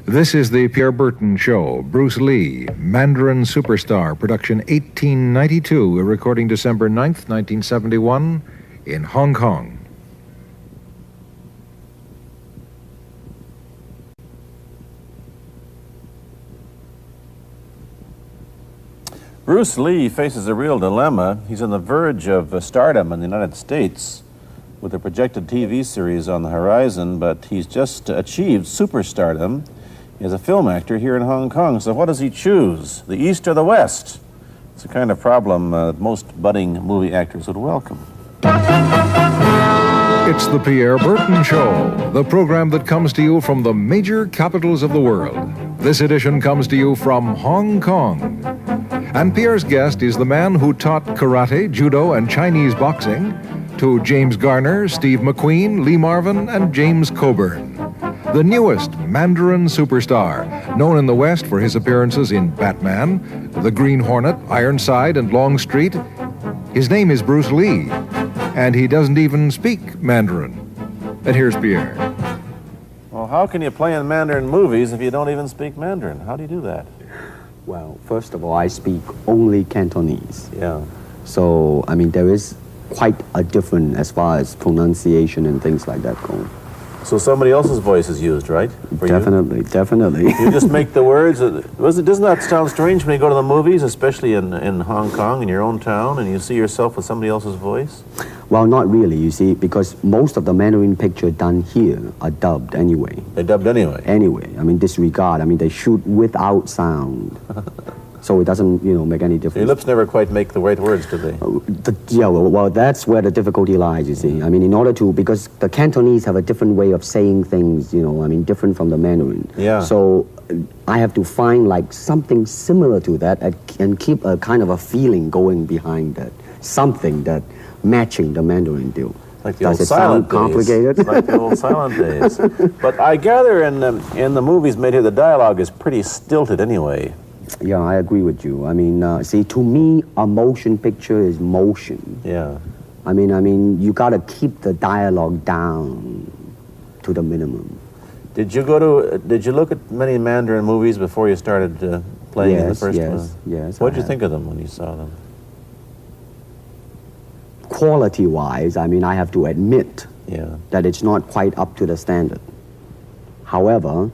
This is the Pierre Berton Show. Bruce Lee, Mandarin Superstar, production 1892, a recording December 9th, 1971, in Hong Kong. Bruce Lee faces a real dilemma. He's on the verge of stardom in the United States with a projected TV series on the horizon, but he's just achieved superstardom as a film actor here in Hong Kong. So what does he choose, the East or the West? It's a kind of problem that most budding movie actors would welcome. It's the Pierre Berton Show, the program that comes to you from the major capitals of the world. This edition comes to you from Hong Kong. And Pierre's guest is the man who taught karate, judo, and Chinese boxing to James Garner, Steve McQueen, Lee Marvin, and James Coburn. The newest Mandarin superstar, known in the West for his appearances in Batman, The Green Hornet, Ironside, and Longstreet. His name is Bruce Lee, and he doesn't even speak Mandarin. And here's Pierre. Well, how can you play in Mandarin movies if you don't even speak Mandarin? How do you do that? Well, first of all, I speak only Cantonese. Yeah. So, I mean, there is quite a difference as far as pronunciation and things like that go. So somebody else's voice is used, right? Definitely, definitely. You just make the words. Doesn't that sound strange when you go to the movies, especially in Hong Kong, in your own town, and you see yourself with somebody else's voice? Well, not really, you see, because most of the Mandarin pictures done here are dubbed anyway. They're dubbed anyway? Anyway. I mean, disregard. I mean, they shoot without sound. So it doesn't, make any difference. So your lips never quite make the right words, do they? Well, that's where the difficulty lies, you see. I mean, in order to, because the Cantonese have a different way of saying things, different from the Mandarin. Yeah. So I have to find like something similar to that and keep a kind of a feeling going behind that. Something that matching the Mandarin deal. Like the old silent days. Complicated? Like the old silent days. But I gather in the movies made here, the dialogue is pretty stilted anyway. Yeah, I agree with you. I mean, see, to me, a motion picture is motion. Yeah. I mean, you got to keep the dialogue down to the minimum. Did you look at many Mandarin movies before you started playing in the first one? Yes. What did you think of them when you saw them? Quality-wise, I mean, I have to admit that it's not quite up to the standard. However,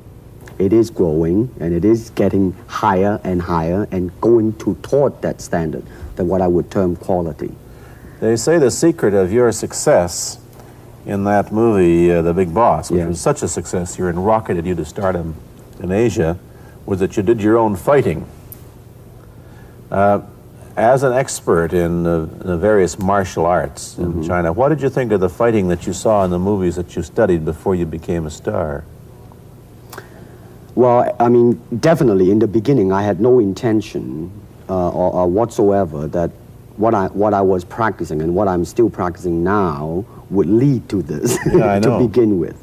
it is growing, and it is getting higher and higher and going toward that standard, that what I would term quality. They say the secret of your success in that movie, The Big Boss, which was such a success, you rocketed you to stardom in Asia, was that you did your own fighting. As an expert in the various martial arts in China, what did you think of the fighting that you saw in the movies that you studied before you became a star? Well, I mean, definitely in the beginning, I had no intention or whatsoever that what I was practicing and what I'm still practicing now would lead to this to begin with.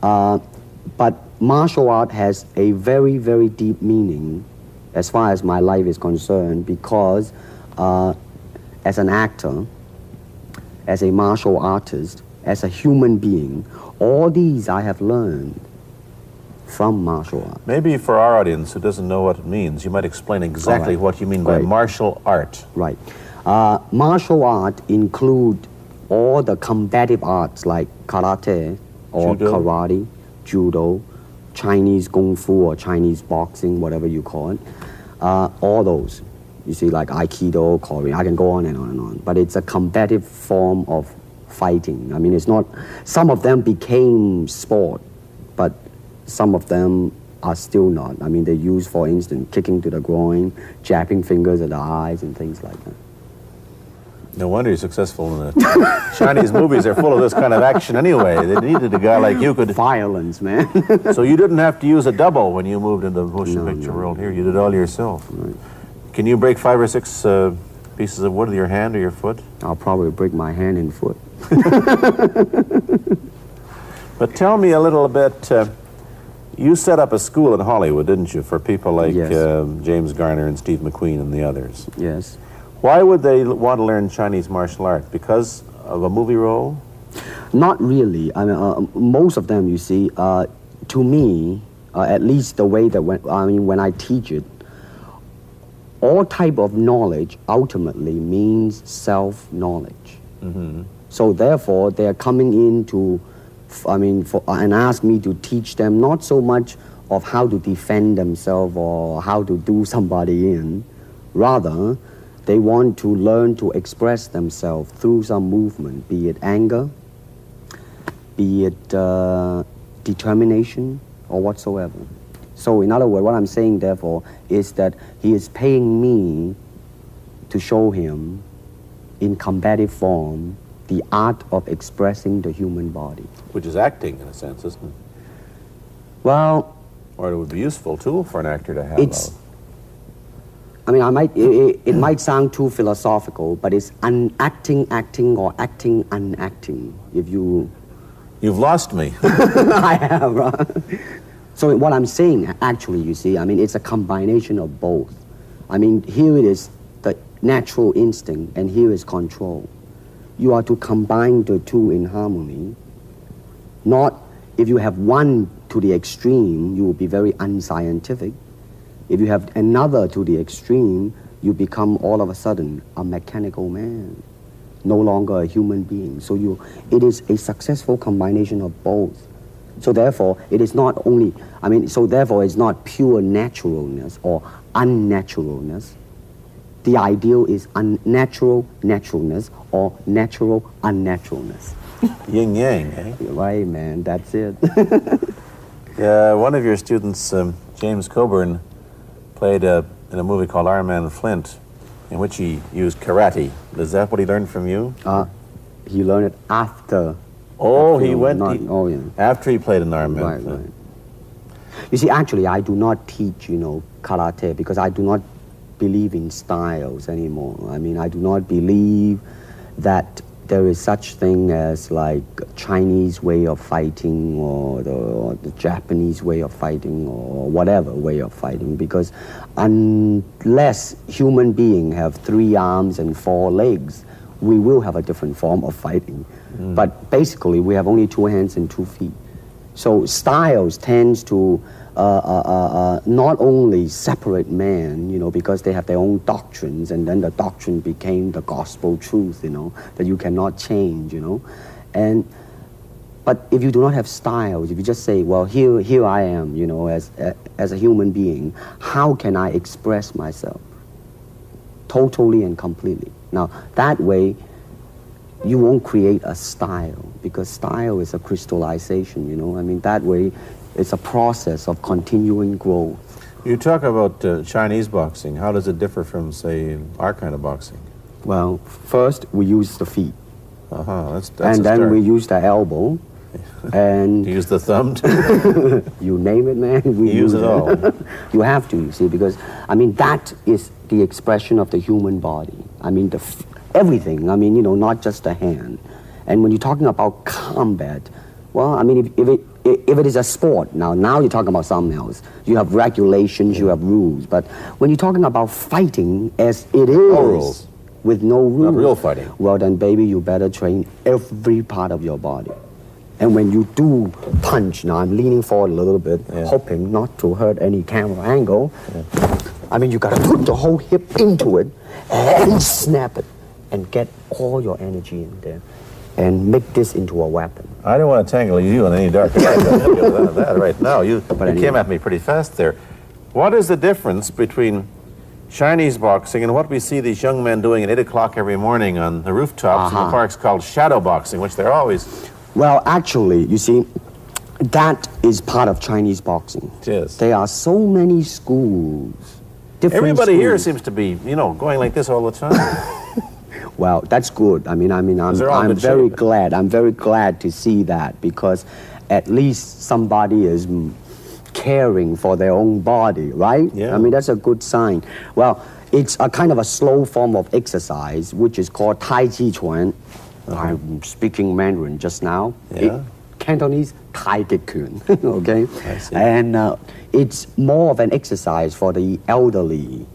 But martial art has a very, very deep meaning as far as my life is concerned, because as an actor, as a martial artist, as a human being, all these I have learned from martial art. Maybe for our audience who doesn't know what it means, you might explain exactly what you mean by martial art. Right. Martial art include all the combative arts like karate or karate, judo, Chinese kung fu or Chinese boxing, whatever you call it. All those. You see, like Aikido, Korean, I can go on and on and on. But it's a combative form of fighting. I mean, it's not, some of them became sport, but some of them are still not. I mean, they use, for instance, kicking to the groin, jabbing fingers at the eyes, and things like that. No wonder you're successful in the Chinese movies. They're full of this kind of action anyway. They needed a guy like you could... Violence, man. So you didn't have to use a double when you moved into the motion picture world here. You did it all yourself. Right. Can you break 5 or 6 pieces of wood with your hand or your foot? I'll probably break my hand and foot. But tell me a little bit... you set up a school in Hollywood, didn't you, for people like James Garner and Steve McQueen and the others? Yes. Why would they want to learn Chinese martial art? Because of a movie role? Not really. I mean, most of them, you see, to me, at least the way that when I teach it, all type of knowledge ultimately means self-knowledge. So therefore, they are coming in to, and ask me to teach them not so much of how to defend themselves or how to do somebody in. Rather, they want to learn to express themselves through some movement, be it anger, be it determination, or whatsoever. So in other words, what I'm saying, therefore, is that he is paying me to show him in combative form the art of expressing the human body. Which is acting, in a sense, isn't it? Well... Or it would be a useful tool for an actor to have. It's... it might sound too philosophical, but it's unacting acting or acting unacting, if you... You've lost me. I have, right? So what I'm saying, actually, you see, it's a combination of both. Here it is the natural instinct, and here is control. You are to combine the two in harmony. Not, if you have one to the extreme, you will be very unscientific. If you have another to the extreme, you become all of a sudden a mechanical man, no longer a human being. So it is a successful combination of both. So therefore, it is not only, so therefore it's not pure naturalness or unnaturalness. The ideal is unnatural naturalness or natural unnaturalness. Yin yang, eh? Right, man, that's it. One of your students, James Coburn, played in a movie called Iron Man Flint, in which he used karate. Is that what he learned from you? He learned it after. Oh, he went yeah. After he played in Iron Man Flint. Right. You see, actually, I do not teach, karate because I do not believe in styles anymore. I do not believe that there is such thing as like Chinese way of fighting or the Japanese way of fighting or whatever way of fighting, because unless human beings have 3 arms and 4 legs, we will have a different form of fighting. But basically, we have only 2 hands and 2 feet. So styles tends to not only separate man, because they have their own doctrines, and then the doctrine became the gospel truth, that you cannot change, But if you do not have styles, if you just say, well, here I am, as a human being, how can I express myself totally and completely? Now, that way, you won't create a style, because style is a crystallization, that way it's a process of continuing growth. You talk about Chinese boxing. How does it differ from, say, our kind of boxing? Well, first we use the feet. That's and then we use the elbow. And you use the thumb too? You name it, man. We use it all. You have to, you see, because, that is the expression of the human body. Everything, not just the hand. And when you're talking about combat, well, if it is a sport, now you're talking about something else. You have regulations, you have rules. But when you're talking about fighting as it is, no rules. With no rules. Not real fighting. Well, then, baby, you better train every part of your body. And when you do punch, now I'm leaning forward a little bit, hoping not to hurt any camera angle. You gotta put the whole hip into it and snap it and get all your energy in there and make this into a weapon. I don't want to tangle you in any dark that right now. You came at me pretty fast there. What is the difference between Chinese boxing and what we see these young men doing at 8 o'clock every morning on the rooftops in the parks called shadow boxing, which they're always... Well, actually, you see, that is part of Chinese boxing. It is. There are so many schools. Everybody here seems to be, going like this all the time. Well, that's good. I'm very glad. I'm very glad to see that, because at least somebody is caring for their own body, right? Yeah. That's a good sign. Well, it's a kind of a slow form of exercise, which is called Tai Chi Chuan. I'm speaking Mandarin just now. Yeah. Cantonese, Tai Chi Chuan, okay? I see. And it's more of an exercise for the elderly,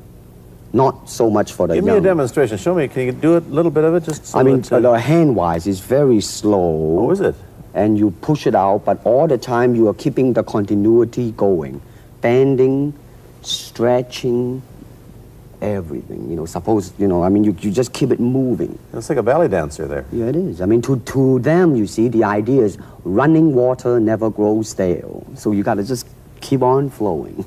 not so much for the young. Give me a demonstration. Show me. Can you do a little bit of it? Just so the hand-wise is very slow. Oh, is it? and you push it out, but all the time you are keeping the continuity going. Bending, stretching, everything. You know, suppose, you know, I mean, you just keep it moving. It's like a ballet dancer there. Yeah, it is. I mean, to them, you see, the idea is running water never grows stale. So you got to just keep on flowing.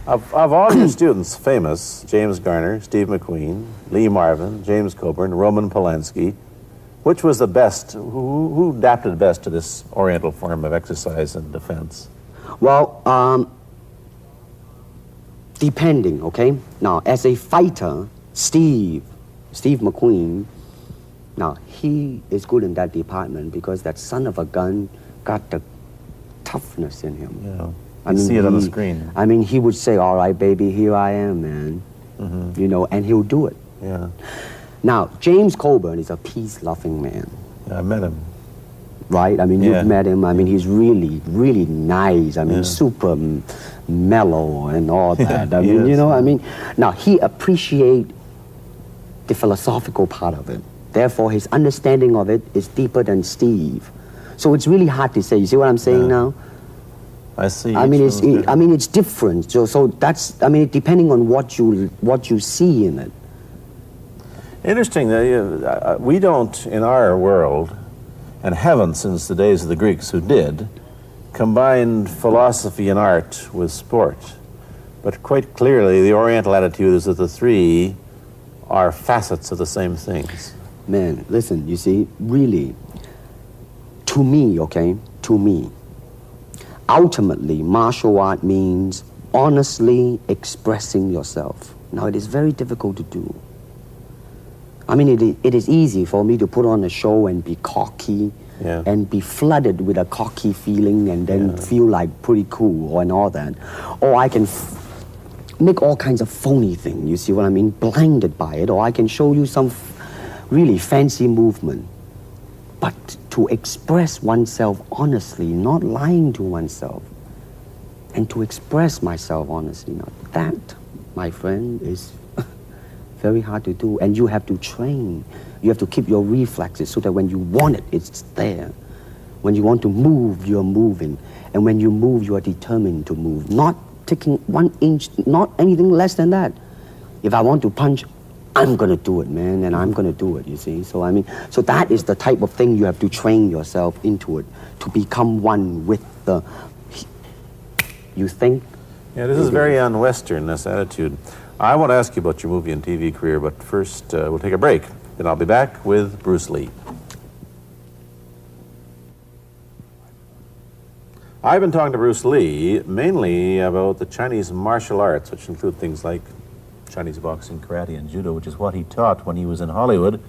Of all your students, famous, James Garner, Steve McQueen, Lee Marvin, James Coburn, Roman Polanski, which was the best, who adapted best to this Oriental form of exercise and defense? Well, depending, okay? Now, as a fighter, Steve McQueen, now, he is good in that department because that son of a gun got the toughness in him. Yeah. I mean, see it on the screen. I mean, he would say, all right, baby, here I am, man. Mm-hmm. You know, and he'll do it. Yeah. Now, James Coburn is a peace-loving man. Yeah, I met him. Right? I mean, you've met him. I mean, he's really, really nice. I mean, super mellow and all that. I mean, you know, I mean, now, he appreciates the philosophical part of it. Therefore, his understanding of it is deeper than Steve. So it's really hard to say. You see what I'm saying now? I see. I mean, it's different. So that's, I mean, depending on what you see in it. Interesting that we don't, in our world, and haven't since the days of the Greeks who did, combine philosophy and art with sport. But quite clearly, the Oriental attitude is that the three are facets of the same things. Man, listen, you see, really, to me, okay, to me, ultimately, martial art means honestly expressing yourself. Now, it is very difficult to do. I mean, it is easy for me to put on a show and be cocky and be flooded with a cocky feeling and then feel like pretty cool and all that. Or I can make all kinds of phony things, you see what I mean? Blinded by it. Or I can show you some really fancy movement. But to express oneself honestly, not lying to oneself, and to express myself honestly, now that, my friend, is very hard to do. And you have to train. You have to keep your reflexes so that when you want it, it's there. When you want to move, you're moving. And when you move, you are determined to move. Not taking 1 inch, not anything less than that. If I want to punch, I'm going to do it, man, and I'm going to do it, you see. So, I mean, so that is the type of thing you have to train yourself into it, to become one with the, you think? Yeah, this is very un-Western, this attitude. I want to ask you about your movie and TV career, but first we'll take a break. Then I'll be back with Bruce Lee. I've been talking to Bruce Lee mainly about the Chinese martial arts, which include things like Chinese boxing, karate, and judo, which is what he taught when he was in Hollywood.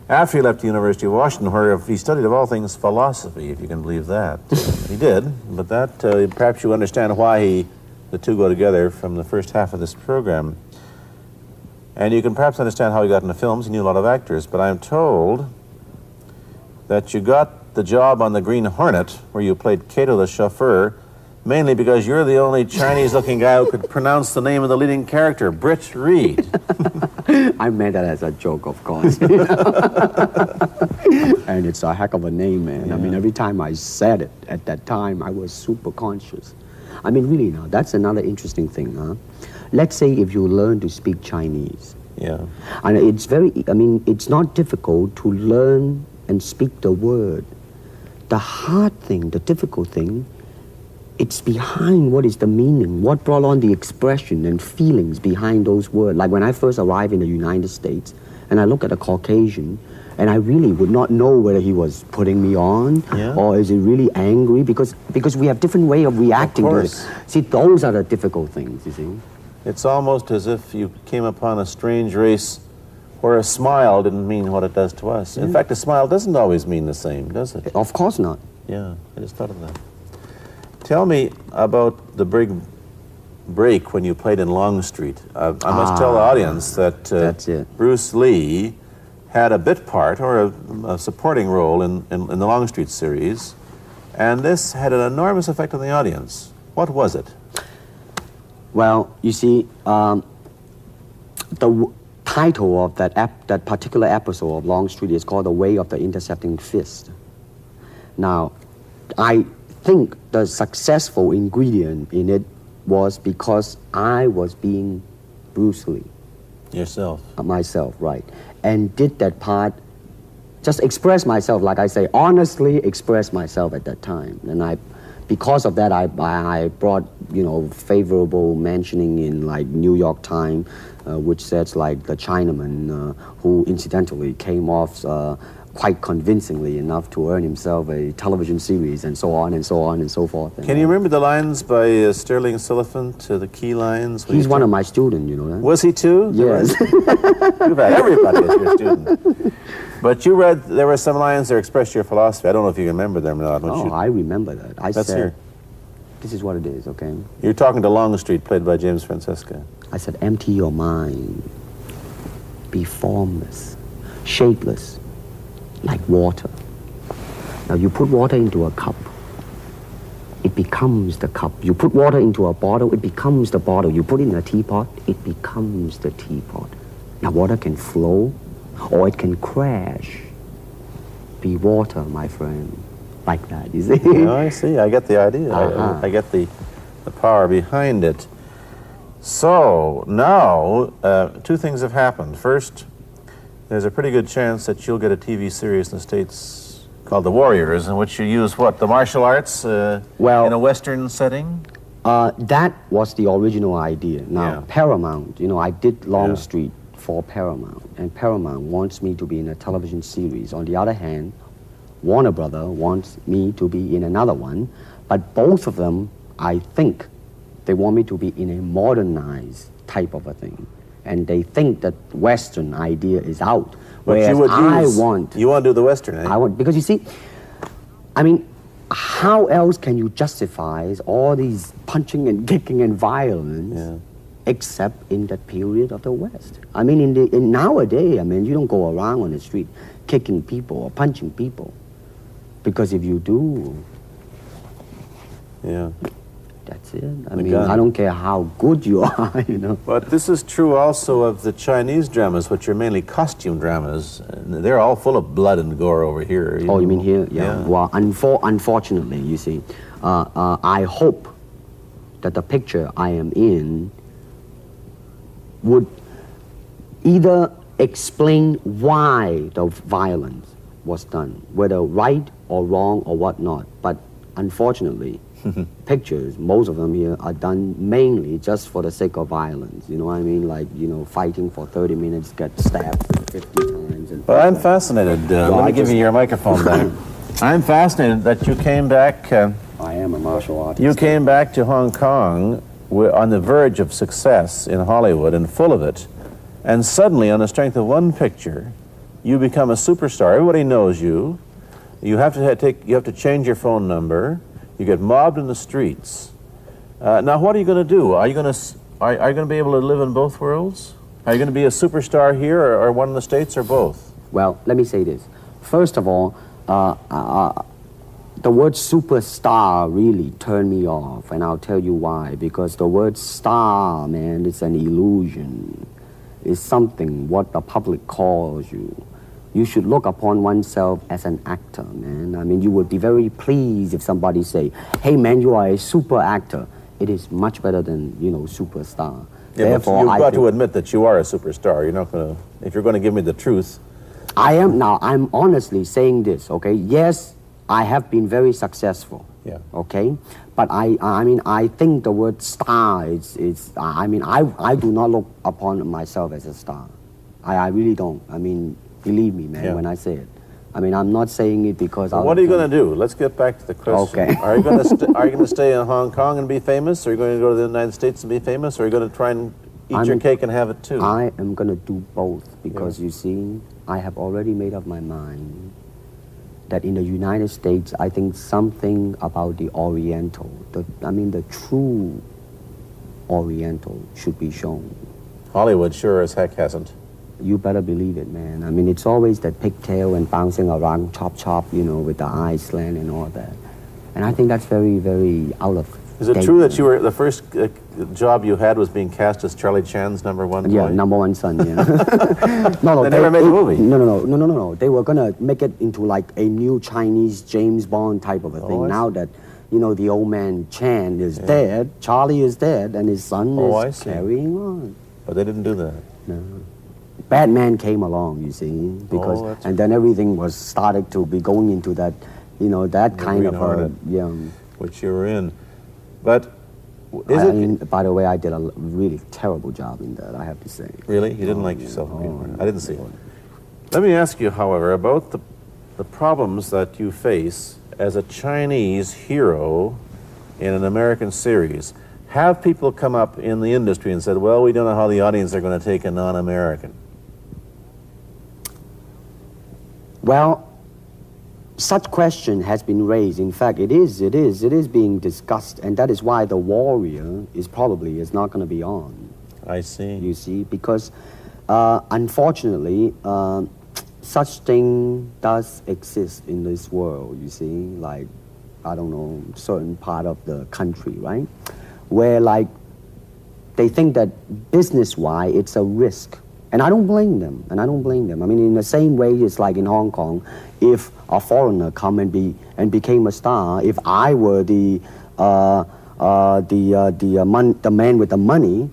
After he left the University of Washington, where he studied, of all things, philosophy, if you can believe that. He did, but that, perhaps you understand why the two go together from the first half of this program. And you can perhaps understand how he got into films. He knew a lot of actors, but I'm told that you got the job on the Green Hornet, where you played Cato the chauffeur, mainly because you're the only Chinese-looking guy who could pronounce the name of the leading character, Britt Reed. I meant that as a joke, of course. And it's a heck of a name, man. Yeah. I mean, every time I said it at that time, I was super conscious. I mean, really now, that's another interesting thing, huh? Let's say if you learn to speak Chinese. Yeah. And it's very, I mean, it's not difficult to learn and speak the word. The hard thing, the difficult thing, it's behind what is the meaning, what brought on the expression and feelings behind those words. Like when I first arrived in the United States, and I look at a Caucasian, and I really would not know whether he was putting me on or is he really angry, because we have different way of reacting to it. See, those are the difficult things, you see. It's almost as if you came upon a strange race where a smile didn't mean what it does to us. In fact, a smile doesn't always mean the same, does it? Of course not. Yeah, I just thought of that. Tell me about the big break when you played in Longstreet. I must tell the audience that Bruce Lee had a bit part or a supporting role in the Longstreet series, and this had an enormous effect on the audience. What was it? Well, you see, the title of that particular episode of Longstreet is called The Way of the Intercepting Fist. Now, I think the successful ingredient in it was because I was being Bruce Lee. Yourself. Myself, right. And did that part, just express myself, like I say, honestly express myself at that time. And because of that, I brought, favorable mentioning in like New York Times, which says like the Chinaman, who incidentally came off quite convincingly enough to earn himself a television series, and so on and so on and so forth. Can you remember the lines by Sterling Siliphant, the key lines? He's one of my students, you know that? Was he too? Yes. You've had everybody as your student. But you read, there were some lines that expressed your philosophy. I don't know if you remember them or not. Oh, I remember that. I Let's said, hear. this is what it is, okay? You're talking to Longstreet, played by James Francesca. I said, empty your mind. Be formless, shapeless, like water. Now you put water into a cup, it becomes the cup. You put water into a bottle, it becomes the bottle. You put it in a teapot, it becomes the teapot. Now water can flow or it can crash. Be water, my friend. Like that, you see? No, I see. I get the idea. I get the power behind it. So now, two things have happened. First, there's a pretty good chance that you'll get a TV series in the States called The Warriors, in which you use what, the martial arts in a Western setting? That was the original idea. Now, Yeah. Paramount, I did Longstreet for Paramount, and Paramount wants me to be in a television series. On the other hand, Warner Brother wants me to be in another one, but both of them, I think, they want me to be in a modernized type of a thing. And they think that Western idea is out. Whereas you want to do the Western, eh? I want, because you see, I mean, how else can you justify all these punching and kicking and violence except in that period of the West? I mean, in nowadays, I mean, you don't go around on the street kicking people or punching people. Because if you do, that's it. I mean, I don't care how good you are, But this is true also of the Chinese dramas, which are mainly costume dramas. They're all full of blood and gore over here. You mean here? Yeah. Well, unfortunately, you see, I hope that the picture I am in would either explain why the violence was done, whether right or wrong or whatnot. But unfortunately, pictures, most of them here, are done mainly just for the sake of violence. You know what I mean? Like, fighting for 30 minutes, get stabbed 50 times. Well, I'm fascinated. Let me give you your microphone back. I'm fascinated that you came back. I am a martial artist. You came back to Hong Kong on the verge of success in Hollywood and full of it. And suddenly, on the strength of one picture, you become a superstar. Everybody knows you. You have to change your phone number. You get mobbed in the streets. Now, what are you going to do? Are you going to be able to live in both worlds? Are you going to be a superstar here, or one in the States, or both? Well, let me say this. First of all, the word superstar really turned me off, and I'll tell you why. Because the word star, man, it's an illusion. It's something what the public calls you. You should look upon oneself as an actor, man. I mean, you would be very pleased if somebody say, hey, man, you are a super actor. It is much better than, superstar. Yeah, therefore, you've got to admit that you are a superstar. You're not going to, if you're going to give me the truth. I'm honestly saying this, okay? Yes, I have been very successful. Yeah. Okay? But I think the word star I do not look upon myself as a star. I really don't. I mean, believe me, man, when I say it. I mean, I'm not saying it because... Well, what are you going to do? Let's get back to the question. Okay. Are you going to stay in Hong Kong and be famous? Or are you going to go to the United States and be famous? Or are you going to try and eat your cake and have it too? I am going to do both because, you see, I have already made up my mind that in the United States, I think something about the Oriental, the true Oriental should be shown. Hollywood sure as heck hasn't. You better believe it, man. I mean, it's always that pigtail and bouncing around, chop, with the eyes slant and all that. And I think that's very, very out of Is it true that you were the first job you had was being cast as Charlie Chan's number one boy? Yeah, number one son, yeah. No, They never made the movie. No. They were going to make it into like a new Chinese James Bond type of a thing. Now that, you know, the old man Chan is dead, Charlie is dead, and his son is carrying on. But they didn't do that. No. Batman came along, you see, because and then everything was started to be going into that, you know, that kind of which you were in. But by the way, I did a really terrible job in that, I have to say. Really? You didn't like yourself? I didn't see it. Let me ask you, however, about the problems that you face as a Chinese hero in an American series. Have people come up in the industry and said, well, we don't know how the audience are going to take a non-American? Well, such question has been raised. In fact, it is being discussed, and that is why The Warrior is not going to be on. I see. You see, because unfortunately, such thing does exist in this world, you see, like, I don't know, certain part of the country, right? Where, like, they think that business-wise, it's a risk. And I don't blame them, I mean, in the same way, it's like in Hong Kong, if a foreigner come and became a star, if I were the man with the money,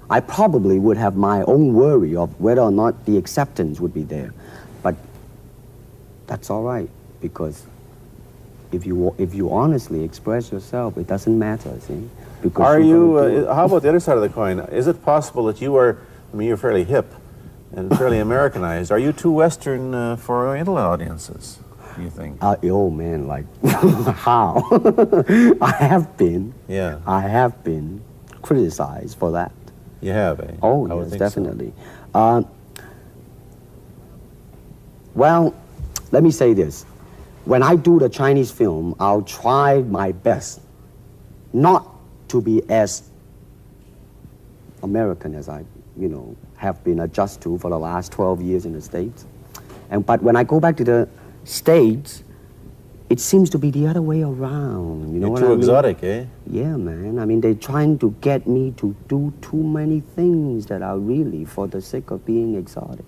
I probably would have my own worry of whether or not the acceptance would be there. But that's all right, because if you honestly express yourself, it doesn't matter, see? Because are you, how about the other side of the coin? Is it possible that you are, I mean, you're fairly hip and fairly Americanized. Are you too Western for Oriental audiences, do you think? Oh, man, like, how? I have been criticized for that. You have, eh? Oh, yes, definitely. So. Well, let me say this. When I do the Chinese film, I'll try my best not to be as American as I, you know, have been adjusted to for the last 12 years in the States. But when I go back to the States, it seems to be the other way around. You know what I mean? You're too exotic, eh? Yeah, man. I mean, they're trying to get me to do too many things that are really for the sake of being exotic.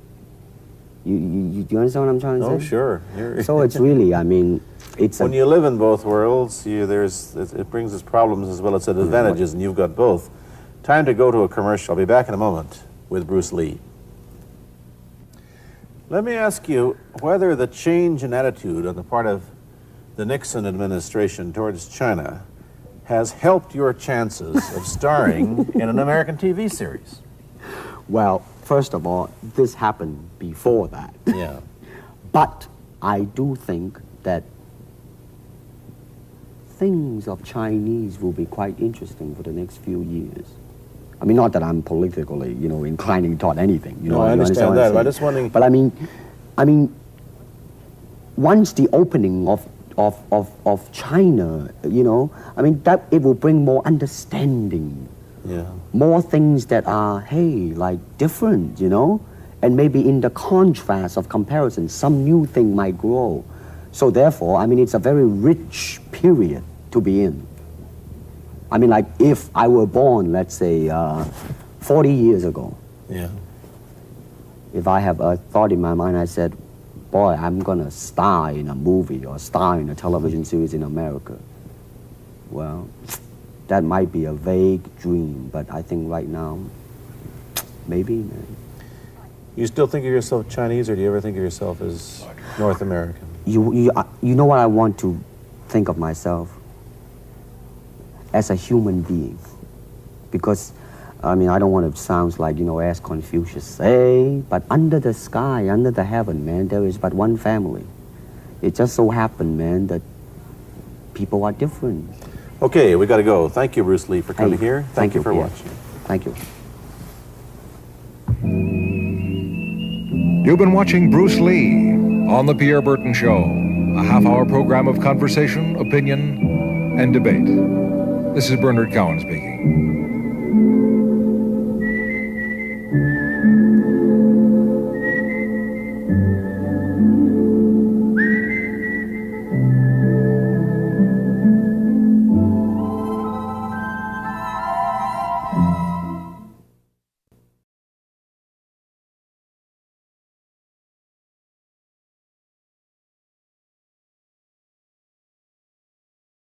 You understand what I'm trying to say? Oh, sure. So it's really, I mean, it's when you live in both worlds, it brings its problems as well as its advantages, and you've got both. Time to go to a commercial. I'll be back in a moment with Bruce Lee. Let me ask you whether the change in attitude on the part of the Nixon administration towards China has helped your chances of starring in an American TV series. Well, first of all, this happened before that. Yeah. But I do think that things of Chinese will be quite interesting for the next few years. I mean, not that I'm politically, you know, inclining toward anything. You know, I understand that. I'm just wondering. But I mean, once the opening of China, you know, I mean, that it will bring more understanding. Yeah. More things that are, hey, like different, you know? And maybe in the contrast of comparison, some new thing might grow. So therefore, I mean, it's a very rich period to be in. I mean, like, if I were born, let's say, 40 years ago. Yeah. If I have a thought in my mind, I said, boy, I'm gonna star in a movie or star in a television series in America. Well, that might be a vague dream, but I think right now, maybe, man. You still think of yourself Chinese, or do you ever think of yourself as North American? You know what I want to think of myself? As a human being. Because, I mean, I don't want to sound like, you know, as Confucius say, but under the sky, under the heaven, man, there is but one family. It just so happened, man, that people are different. Okay, we got to go. Thank you, Bruce Lee, for coming here. Thank you for watching. Thank you. You've been watching Bruce Lee on The Pierre Berton Show, a half-hour program of conversation, opinion, and debate. This is Bernard Cowan speaking.